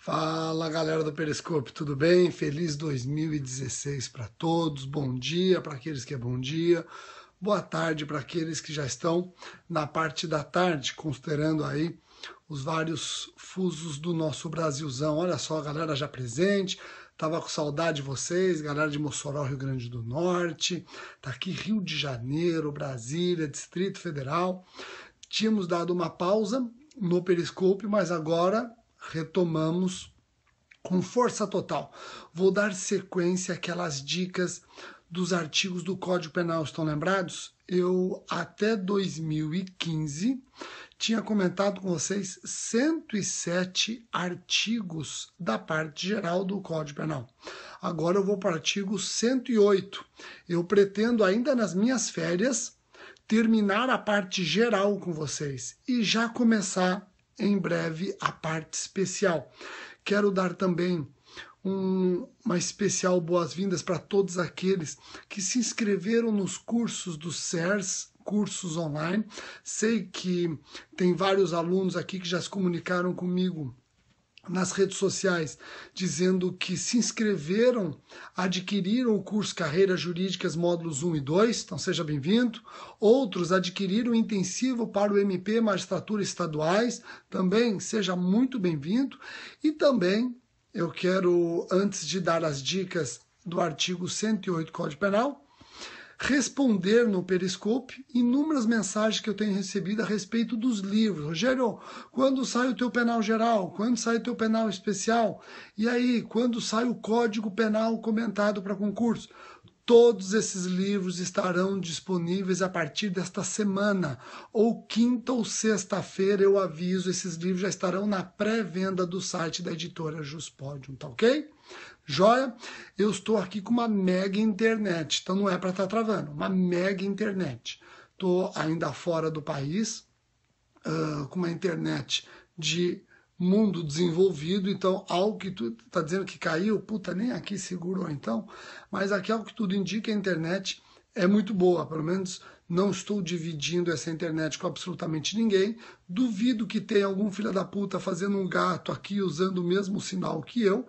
Fala galera do Periscope, tudo bem? Feliz 2016 para todos, bom dia para aqueles que é bom dia, boa tarde para aqueles que já estão na parte da tarde, considerando aí os vários fusos do nosso Brasilzão. Olha só, a galera já presente, tava com saudade de vocês, galera de Mossoró, Rio Grande do Norte, tá aqui Rio de Janeiro, Brasília, Distrito Federal. Tínhamos dado uma pausa no Periscope, mas agora retomamos com força total. Vou dar sequência àquelas dicas dos artigos do Código Penal. Estão lembrados? Eu, até 2015, tinha comentado com vocês 107 artigos da parte geral do Código Penal. Agora eu vou para o artigo 108. Eu pretendo, ainda nas minhas férias, terminar a parte geral com vocês e já começar em breve a parte especial. Quero dar também uma especial boas-vindas para todos aqueles que se inscreveram nos cursos do CERS, cursos online. Sei que tem vários alunos aqui que já se comunicaram comigo nas redes sociais, dizendo que se inscreveram, adquiriram o curso Carreiras Jurídicas módulos 1 e 2, então seja bem-vindo. Outros adquiriram o intensivo para o MP Magistratura Estaduais, também seja muito bem-vindo. E também eu quero, antes de dar as dicas do artigo 108 do Código Penal, responder no Periscope inúmeras mensagens que eu tenho recebido a respeito dos livros. Rogério, quando sai o teu penal geral? Quando sai o teu penal especial? E aí, quando sai o Código Penal comentado para concurso? Todos esses livros estarão disponíveis a partir desta semana, ou quinta ou sexta-feira, eu aviso, esses livros já estarão na pré-venda do site da editora Juspodium, tá ok? Joia? Eu estou aqui com uma mega internet, então não é para estar travando, uma mega internet. Estou ainda fora do país, com uma internet de mundo desenvolvido, então algo que tu está dizendo que caiu, puta, nem aqui segurou então, mas aqui algo que tudo indica, a internet é muito boa, pelo menos não estou dividindo essa internet com absolutamente ninguém, duvido que tenha algum filho da puta fazendo um gato aqui usando o mesmo sinal que eu.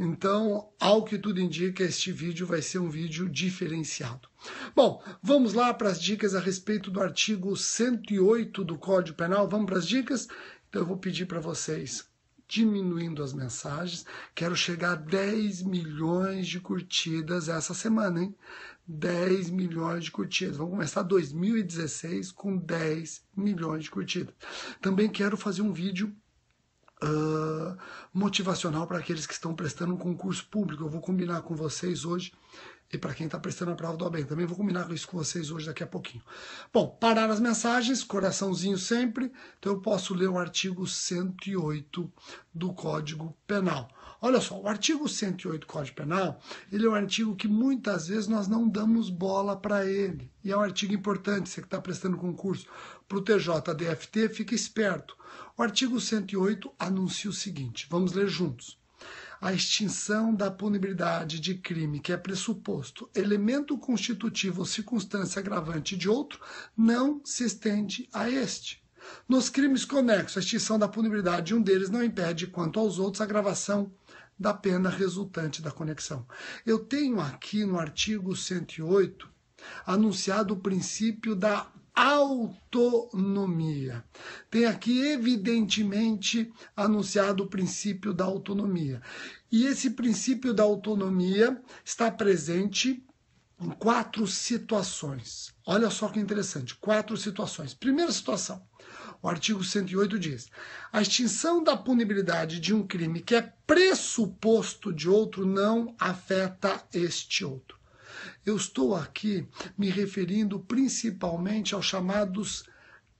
Então, ao que tudo indica, este vídeo vai ser um vídeo diferenciado. Bom, vamos lá para as dicas a respeito do artigo 108 do Código Penal. Vamos para as dicas? Então, eu vou pedir para vocês, diminuindo as mensagens, quero chegar a 10 milhões de curtidas essa semana, hein? 10 milhões de curtidas. Vamos começar 2016 com 10 milhões de curtidas. Também quero fazer um vídeo motivacional para aqueles que estão prestando um concurso público. Eu vou combinar com vocês hoje, e para quem está prestando a prova do OAB, também vou combinar isso com vocês hoje daqui a pouquinho. Bom, parar as mensagens, coraçãozinho sempre, então eu posso ler o artigo 108 do Código Penal. Olha só, o artigo 108 do Código Penal, ele é um artigo que muitas vezes nós não damos bola para ele, e é um artigo importante, você que está prestando concurso para o TJDFT, fica esperto. O artigo 108 anuncia o seguinte, vamos ler juntos. A extinção da punibilidade de crime que é pressuposto, elemento constitutivo ou circunstância agravante de outro, não se estende a este. Nos crimes conexos, a extinção da punibilidade de um deles não impede, quanto aos outros, a agravação da pena resultante da conexão. Eu tenho aqui no artigo 108 anunciado o princípio da autonomia. Tem aqui, evidentemente, anunciado o princípio da autonomia. E esse princípio da autonomia está presente em 4 situações. Olha só que interessante, 4 situações. Primeira situação, o artigo 108 diz: a extinção da punibilidade de um crime que é pressuposto de outro não afeta este outro. Eu estou aqui me referindo principalmente aos chamados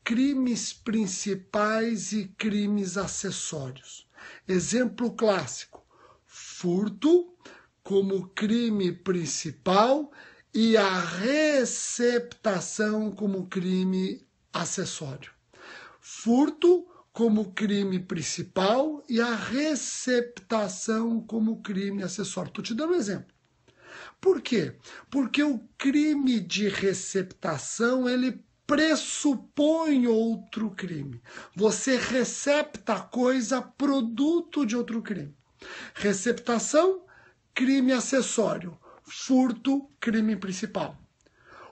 crimes principais e crimes acessórios. Exemplo clássico, furto como crime principal e a receptação como crime acessório. Furto como crime principal e a receptação como crime acessório. Estou te dando um exemplo. Por quê? Porque o crime de receptação, ele pressupõe outro crime. Você recepta a coisa produto de outro crime. Receptação, crime acessório. Furto, crime principal.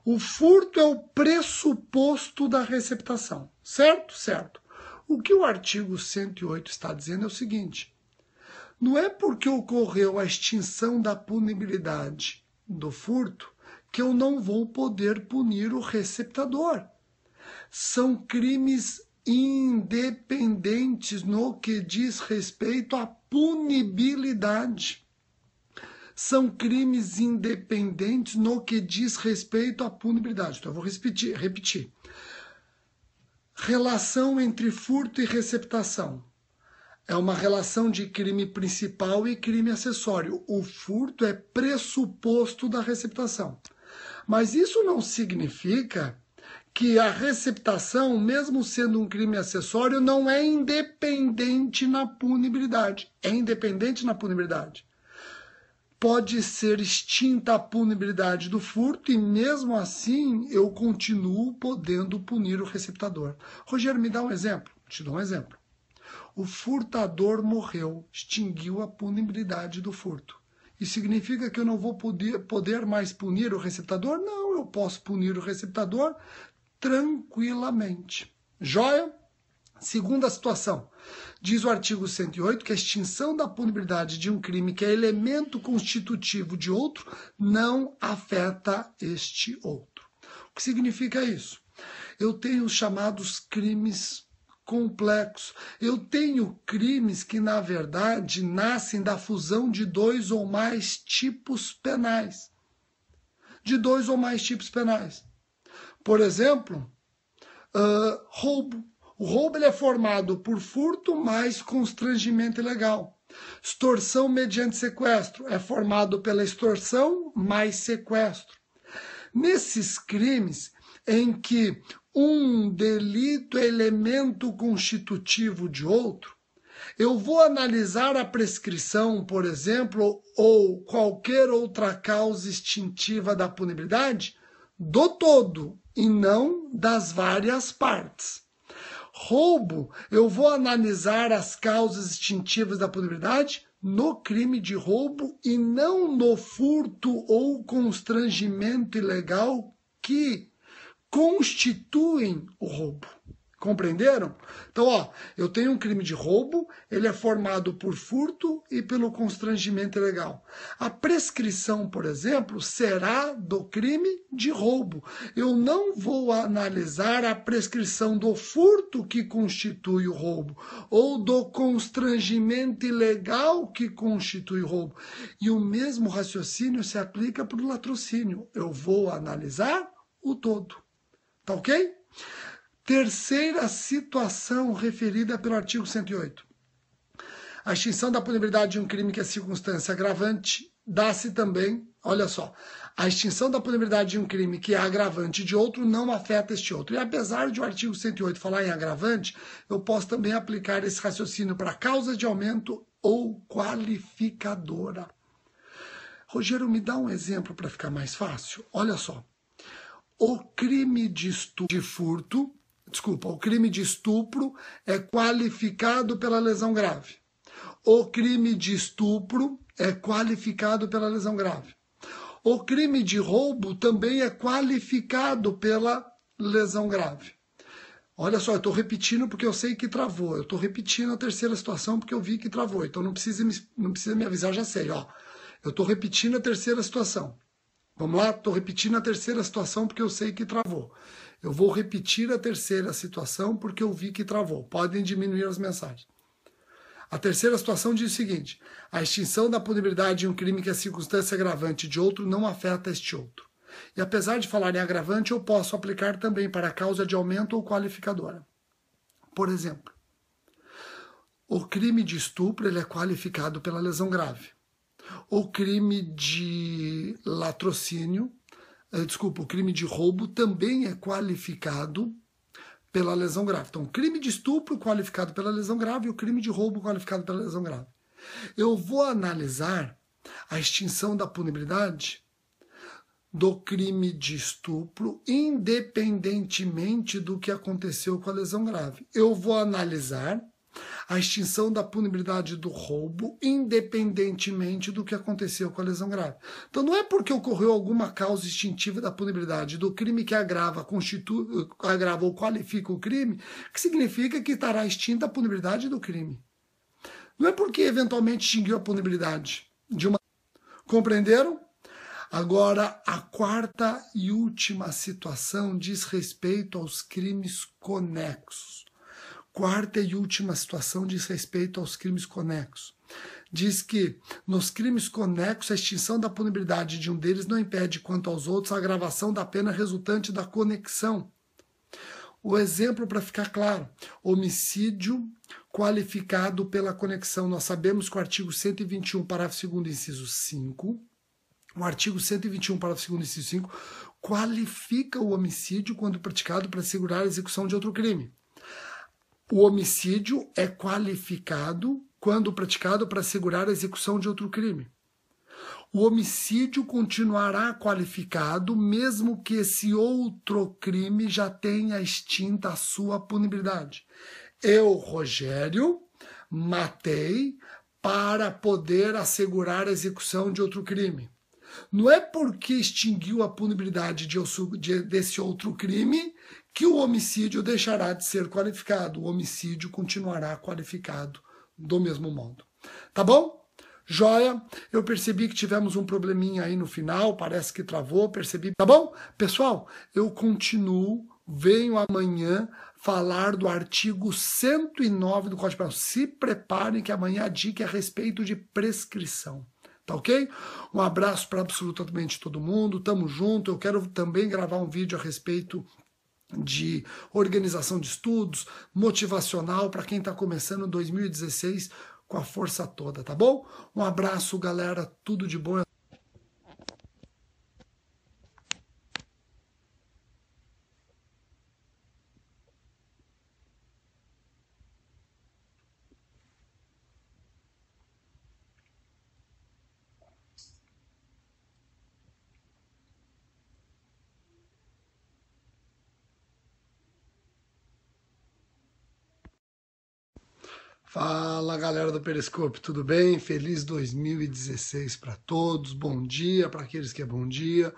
O furto é o pressuposto da receptação. Certo? Certo. O que o artigo 108 está dizendo é o seguinte: não é porque ocorreu a extinção da punibilidade do furto que eu não vou poder punir o receptador. São crimes independentes no que diz respeito à punibilidade. São crimes independentes no que diz respeito à punibilidade. Então eu vou repetir. Relação entre furto e receptação. É uma relação de crime principal e crime acessório. O furto é pressuposto da receptação. Mas isso não significa que a receptação, mesmo sendo um crime acessório, não é independente na punibilidade. É independente na punibilidade. Pode ser extinta a punibilidade do furto e mesmo assim eu continuo podendo punir o receptador. Rogério, me dá um exemplo? Te dou um exemplo. O furtador morreu, extinguiu a punibilidade do furto. Isso significa que eu não vou poder mais punir o receptador? Não, eu posso punir o receptador tranquilamente. Joia? Segunda situação. Diz o artigo 108 que a extinção da punibilidade de um crime que é elemento constitutivo de outro não afeta este outro. O que significa isso? Eu tenho os chamados crimes complexos. Eu tenho crimes que, na verdade, nascem da fusão de dois ou mais tipos penais. De dois ou mais tipos penais. Por exemplo, roubo. O roubo ele é formado por furto mais constrangimento ilegal. Extorsão mediante sequestro é formado pela extorsão mais sequestro. Nesses crimes em que um delito é elemento constitutivo de outro, eu vou analisar a prescrição, por exemplo, ou qualquer outra causa extintiva da punibilidade do todo e não das várias partes. Roubo, eu vou analisar as causas extintivas da punibilidade no crime de roubo e não no furto ou constrangimento ilegal que constituem o roubo. Compreenderam? Então, eu tenho um crime de roubo, ele é formado por furto e pelo constrangimento ilegal. A prescrição, por exemplo, será do crime de roubo. Eu não vou analisar a prescrição do furto que constitui o roubo ou do constrangimento ilegal que constitui o roubo. E o mesmo raciocínio se aplica para o latrocínio. Eu vou analisar o todo. Tá ok? Terceira situação referida pelo artigo 108. A extinção da punibilidade de um crime que é circunstância agravante dá-se também, olha só, a extinção da punibilidade de um crime que é agravante de outro não afeta este outro. E apesar de o artigo 108 falar em agravante, eu posso também aplicar esse raciocínio para causa de aumento ou qualificadora. Rogério, me dá um exemplo para ficar mais fácil? Olha só. O crime de o crime de estupro é qualificado pela lesão grave. O crime de estupro é qualificado pela lesão grave. O crime de roubo também é qualificado pela lesão grave. Olha só, eu estou repetindo porque eu sei que travou. Eu estou repetindo a terceira situação porque eu vi que travou. Então não precisa me avisar, já sei. Eu estou repetindo a terceira situação. Vamos lá? Estou repetindo a terceira situação porque eu sei que travou. Eu vou repetir a terceira situação porque eu vi que travou. Podem diminuir as mensagens. A terceira situação diz o seguinte: a extinção da punibilidade de um crime que é circunstância agravante de outro não afeta este outro. E apesar de falar em agravante, eu posso aplicar também para a causa de aumento ou qualificadora. Por exemplo, o crime de estupro ele é qualificado pela lesão grave. O crime de latrocínio, o crime de roubo também é qualificado pela lesão grave. Então, o crime de estupro qualificado pela lesão grave e o crime de roubo qualificado pela lesão grave. Eu vou analisar a extinção da punibilidade do crime de estupro, independentemente do que aconteceu com a lesão grave. Eu vou analisar a extinção da punibilidade do roubo, independentemente do que aconteceu com a lesão grave. Então não é porque ocorreu alguma causa extintiva da punibilidade do crime que agrava ou qualifica o crime, que significa que estará extinta a punibilidade do crime. Não é porque eventualmente extinguiu a punibilidade de uma... Compreenderam? Agora, a quarta e última situação diz respeito aos crimes conexos. Quarta e última situação diz respeito aos crimes conexos. Diz que, nos crimes conexos, a extinção da punibilidade de um deles não impede, quanto aos outros, a agravação da pena resultante da conexão. O exemplo, para ficar claro, homicídio qualificado pela conexão. Nós sabemos que o artigo 121, parágrafo 2º, inciso 5, o artigo 121, parágrafo 2º, inciso 5, qualifica o homicídio quando praticado para assegurar a execução de outro crime. O homicídio é qualificado quando praticado para assegurar a execução de outro crime. O homicídio continuará qualificado mesmo que esse outro crime já tenha extinta a sua punibilidade. Eu, Rogério, matei para poder assegurar a execução de outro crime. Não é porque extinguiu a punibilidade desse outro crime que o homicídio deixará de ser qualificado. O homicídio continuará qualificado do mesmo modo. Tá bom? Joia? Eu percebi que tivemos um probleminha aí no final, parece que travou, percebi. Tá bom? Pessoal, eu continuo, venho amanhã falar do artigo 109 do Código Penal. Se preparem que amanhã a dica é a respeito de prescrição. Tá ok? Um abraço para absolutamente todo mundo, tamo junto. Eu quero também gravar um vídeo a respeito de organização de estudos, motivacional para quem está começando 2016 com a força toda, tá bom? Um abraço, galera, tudo de bom. Fala, galera do Periscope, tudo bem? Feliz 2016 para todos, bom dia para aqueles que é bom dia,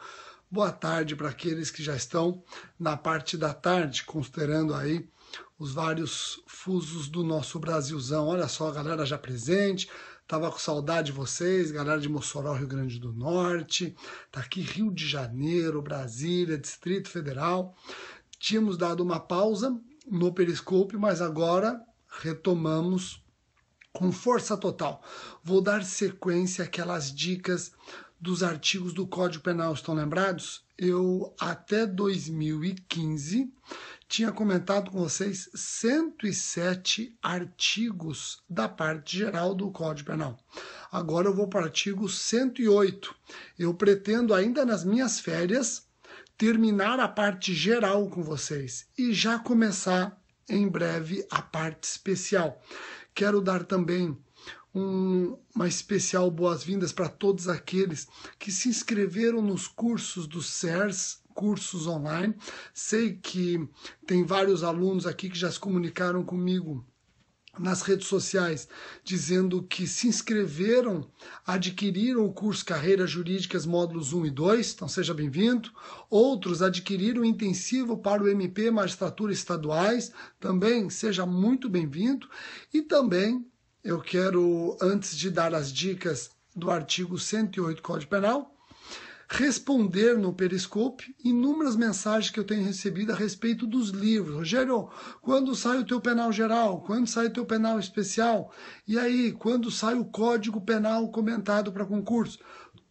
boa tarde para aqueles que já estão na parte da tarde, considerando aí os vários fusos do nosso Brasilzão. Olha só, a galera já presente, tava com saudade de vocês, galera de Mossoró, Rio Grande do Norte, tá aqui Rio de Janeiro, Brasília, Distrito Federal. Tínhamos dado uma pausa no Periscope, mas agora retomamos com força total. Vou dar sequência àquelas dicas dos artigos do Código Penal. Estão lembrados? Eu, até 2015, tinha comentado com vocês 107 artigos da parte geral do Código Penal. Agora eu vou para o artigo 108. Eu pretendo, ainda nas minhas férias, terminar a parte geral com vocês e já começar em breve a parte especial. Quero dar também uma especial boas-vindas para todos aqueles que se inscreveram nos cursos do CERS, cursos online. Sei que tem vários alunos aqui que já se comunicaram comigo nas redes sociais, dizendo que se inscreveram, adquiriram o curso Carreiras Jurídicas módulos 1 e 2, então seja bem-vindo. Outros adquiriram o intensivo para o MP Magistratura Estaduais, também seja muito bem-vindo. E também eu quero, antes de dar as dicas do artigo 108 do Código Penal, responder no Periscope inúmeras mensagens que eu tenho recebido a respeito dos livros. Rogério, quando sai o teu penal geral? Quando sai o teu penal especial? E aí, quando sai o Código Penal comentado para concurso?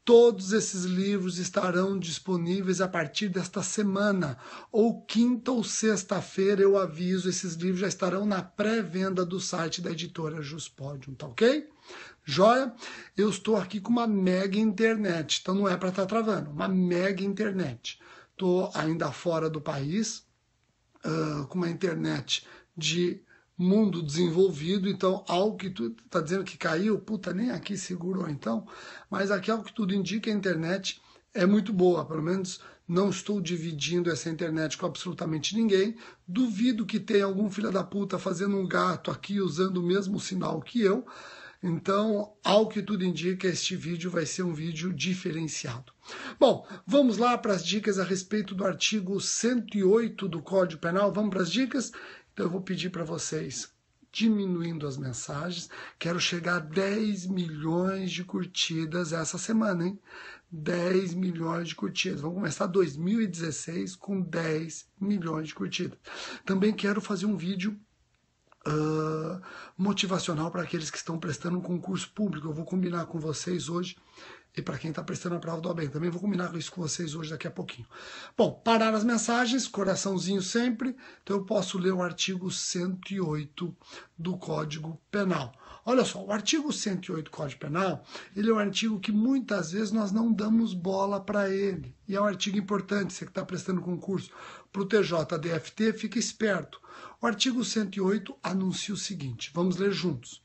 Todos esses livros estarão disponíveis a partir desta semana, ou quinta ou sexta-feira, eu aviso, esses livros já estarão na pré-venda do site da editora Juspodium, tá ok? Joia? Eu estou aqui com uma mega internet, então não é para estar travando, uma mega internet. Estou ainda fora do país, com uma internet de mundo desenvolvido, então algo que tu está dizendo que caiu, puta, nem aqui segurou então, mas aqui algo que tudo indica, a internet é muito boa, pelo menos não estou dividindo essa internet com absolutamente ninguém. Duvido que tenha algum filho da puta fazendo um gato aqui usando o mesmo sinal que eu. Então, ao que tudo indica, este vídeo vai ser um vídeo diferenciado. Bom, vamos lá para as dicas a respeito do artigo 108 do Código Penal. Vamos para as dicas? Então eu vou pedir para vocês, diminuindo as mensagens. Quero chegar a 10 milhões de curtidas essa semana, hein? 10 milhões de curtidas. Vamos começar 2016 com 10 milhões de curtidas. Também quero fazer um vídeo motivacional para aqueles que estão prestando um concurso público. Eu vou combinar com vocês hoje. E para quem está prestando a prova do OAB, também vou combinar isso com vocês hoje, daqui a pouquinho. Bom, parar as mensagens, coraçãozinho sempre. Então eu posso ler o artigo 108 do Código Penal. Olha só, o artigo 108 do Código Penal, ele é um artigo que muitas vezes nós não damos bola para ele. E é um artigo importante, você que está prestando concurso para o TJDFT, fica esperto. O artigo 108 anuncia o seguinte, vamos ler juntos.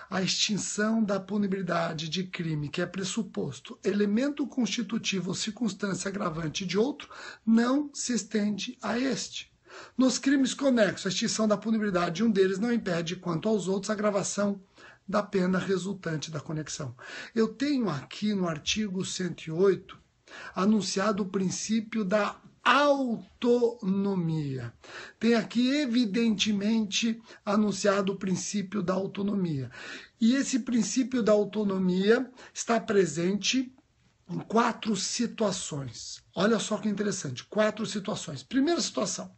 A extinção da punibilidade de crime que é pressuposto, elemento constitutivo ou circunstância agravante de outro, não se estende a este. Nos crimes conexos, a extinção da punibilidade de um deles não impede, quanto aos outros, a agravação da pena resultante da conexão. Eu tenho aqui no artigo 108 anunciado o princípio da autonomia. Tem aqui, evidentemente, anunciado o princípio da autonomia. E esse princípio da autonomia está presente em 4 situações. Olha só que interessante, 4 situações. Primeira situação,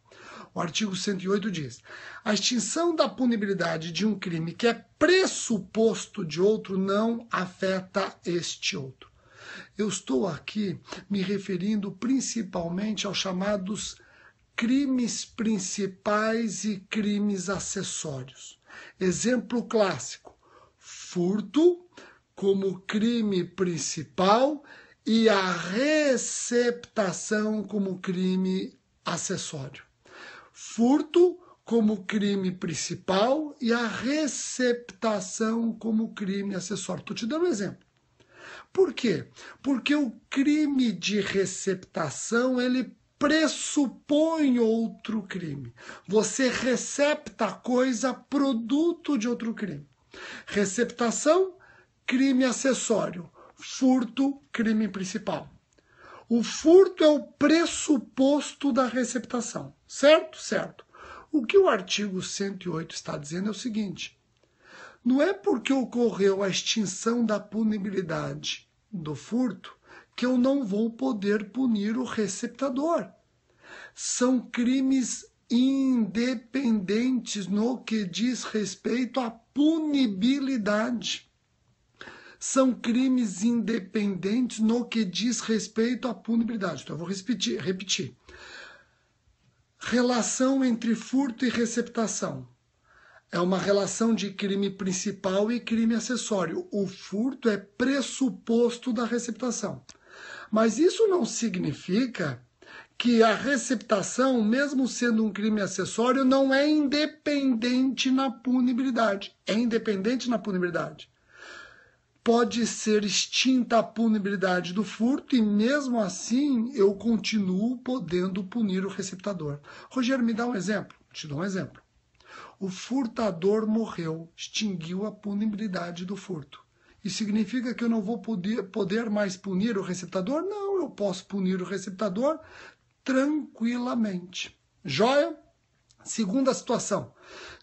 o artigo 108 diz: a extinção da punibilidade de um crime que é pressuposto de outro não afeta este outro. Eu estou aqui me referindo principalmente aos chamados crimes principais e crimes acessórios. Exemplo clássico, furto como crime principal e a receptação como crime acessório. Furto como crime principal e a receptação como crime acessório. Estou te dando um exemplo. Por quê? Porque o crime de receptação, ele pressupõe outro crime. Você recepta a coisa produto de outro crime. Receptação, crime acessório. Furto, crime principal. O furto é o pressuposto da receptação. Certo? Certo. O que o artigo 108 está dizendo é o seguinte: não é porque ocorreu a extinção da punibilidade do furto que eu não vou poder punir o receptador. São crimes independentes no que diz respeito à punibilidade. São crimes independentes no que diz respeito à punibilidade. Então eu vou repetir. Relação entre furto e receptação. É uma relação de crime principal e crime acessório. O furto é pressuposto da receptação. Mas isso não significa que a receptação, mesmo sendo um crime acessório, não é independente na punibilidade. É independente na punibilidade. Pode ser extinta a punibilidade do furto e mesmo assim eu continuo podendo punir o receptador. Rogério, me dá um exemplo? Te dou um exemplo. O furtador morreu, extinguiu a punibilidade do furto. Isso significa que eu não vou poder mais punir o receptador? Não, eu posso punir o receptador tranquilamente. Joia? Segunda situação.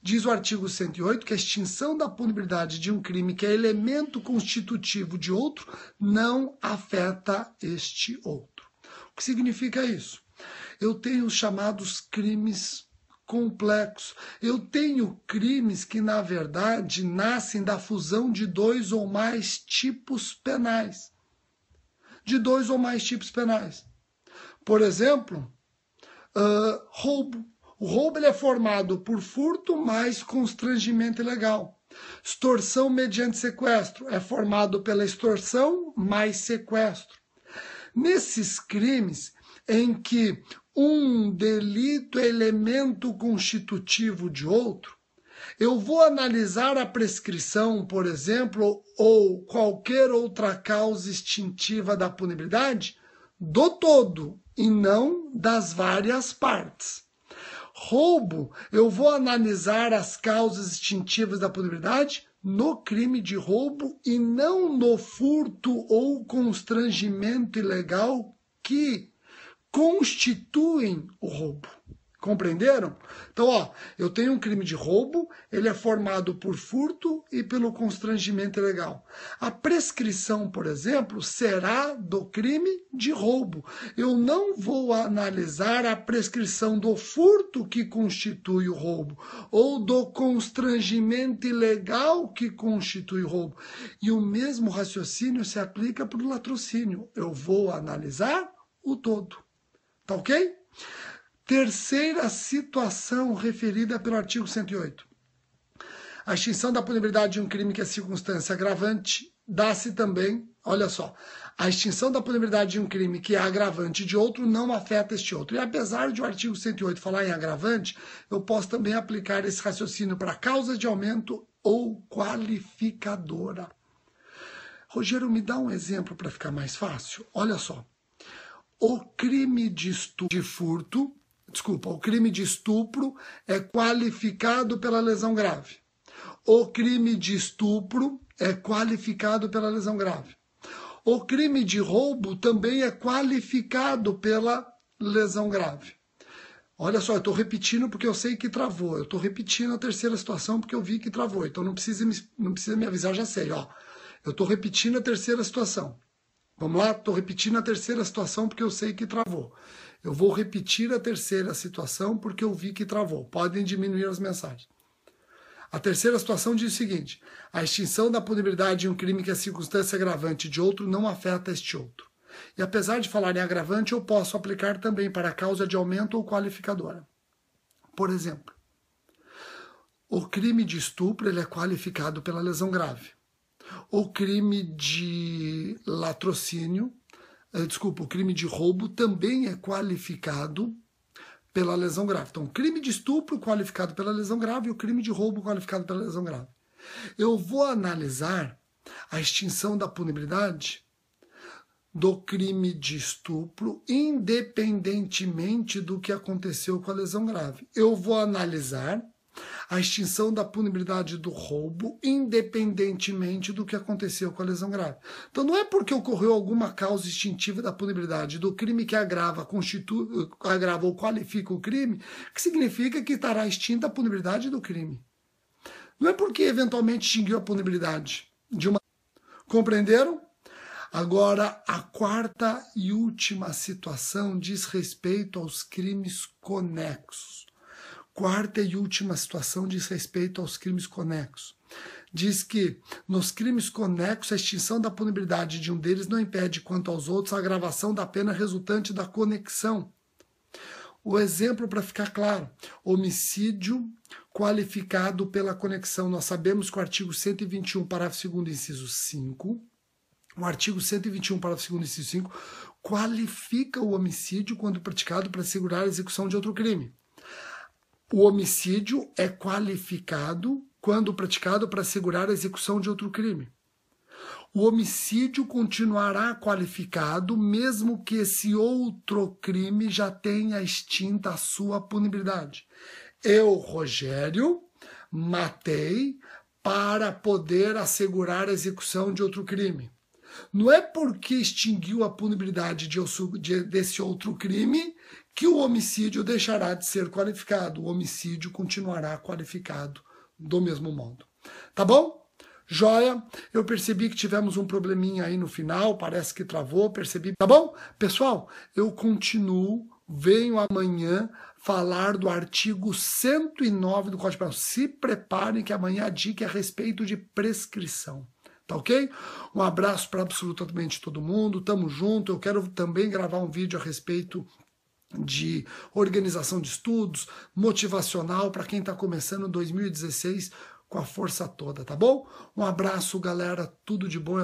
Diz o artigo 108 que a extinção da punibilidade de um crime que é elemento constitutivo de outro não afeta este outro. O que significa isso? Eu tenho os chamados crimes complexos. Eu tenho crimes que, na verdade, nascem da fusão de 2 ou mais tipos penais. De 2 ou mais tipos penais. Por exemplo, roubo. O roubo ele é formado por furto mais constrangimento ilegal. Extorsão mediante sequestro é formado pela extorsão mais sequestro. Nesses crimes em que um delito é elemento constitutivo de outro, eu vou analisar a prescrição, por exemplo, ou qualquer outra causa extintiva da punibilidade do todo e não das várias partes. Roubo, eu vou analisar as causas extintivas da punibilidade no crime de roubo e não no furto ou constrangimento ilegal que constituem o roubo. Compreenderam? Então, ó, eu tenho um crime de roubo, ele é formado por furto e pelo constrangimento ilegal. A prescrição, por exemplo, será do crime de roubo. Eu não vou analisar a prescrição do furto que constitui o roubo ou do constrangimento ilegal que constitui o roubo. E o mesmo raciocínio se aplica para o latrocínio. Eu vou analisar o todo. Tá ok? Terceira situação referida pelo artigo 108. A extinção da punibilidade de um crime que é circunstância agravante dá-se também, olha só, a extinção da punibilidade de um crime que é agravante de outro não afeta este outro. E apesar de o artigo 108 falar em agravante, eu posso também aplicar esse raciocínio para causas de aumento ou qualificadora. Rogério, me dá um exemplo para ficar mais fácil? Olha só. O crime de estupro é qualificado pela lesão grave. O crime de estupro é qualificado pela lesão grave. O crime de roubo também é qualificado pela lesão grave. Olha só, eu estou repetindo porque eu sei que travou. Eu estou repetindo a terceira situação porque eu vi que travou. Então não precisa me avisar, já sei. Ó, eu estou repetindo a terceira situação. Vamos lá? Estou repetindo a terceira situação porque eu sei que travou. Eu vou repetir a terceira situação porque eu vi que travou. Podem diminuir as mensagens. A terceira situação diz o seguinte: a extinção da punibilidade de um crime que é circunstância agravante de outro não afeta este outro. E apesar de falar em agravante, eu posso aplicar também para a causa de aumento ou qualificadora. Por exemplo, o crime de estupro ele é qualificado pela lesão grave. O crime de latrocínio, o crime de roubo também é qualificado pela lesão grave. Então, o crime de estupro qualificado pela lesão grave e o crime de roubo qualificado pela lesão grave. Eu vou analisar a extinção da punibilidade do crime de estupro independentemente do que aconteceu com a lesão grave. Eu vou analisar a extinção da punibilidade do roubo independentemente do que aconteceu com a lesão grave. Então não é porque ocorreu alguma causa extintiva da punibilidade do crime que agrava ou qualifica o crime, que significa que estará extinta a punibilidade do crime. Não é porque eventualmente extinguiu a punibilidade de uma... Compreenderam? Agora, a quarta e última situação diz respeito aos crimes conexos. Quarta e última situação diz respeito aos crimes conexos. Diz que nos crimes conexos a extinção da punibilidade de um deles não impede quanto aos outros a agravação da pena resultante da conexão. O exemplo para ficar claro, homicídio qualificado pela conexão. Nós sabemos que o artigo 121, parágrafo 2º, inciso 5, o artigo 121, parágrafo 2º, inciso 5, qualifica o homicídio quando praticado para assegurar a execução de outro crime. O homicídio é qualificado quando praticado para assegurar a execução de outro crime. O homicídio continuará qualificado mesmo que esse outro crime já tenha extinta a sua punibilidade. Eu, Rogério, matei para poder assegurar a execução de outro crime. Não é porque extinguiu a punibilidade desse outro crime que o homicídio deixará de ser qualificado. O homicídio continuará qualificado do mesmo modo. Tá bom? Joia? Eu percebi que tivemos um probleminha aí no final, parece que travou, percebi. Tá bom? Pessoal, eu continuo, venho amanhã falar do artigo 109 do Código Penal. Se preparem que amanhã a dica é a respeito de prescrição. Tá ok? Um abraço para absolutamente todo mundo, tamo junto. Eu quero também gravar um vídeo a respeito de organização de estudos, motivacional para quem está começando 2016 com a força toda, tá bom? Um abraço, galera, tudo de bom.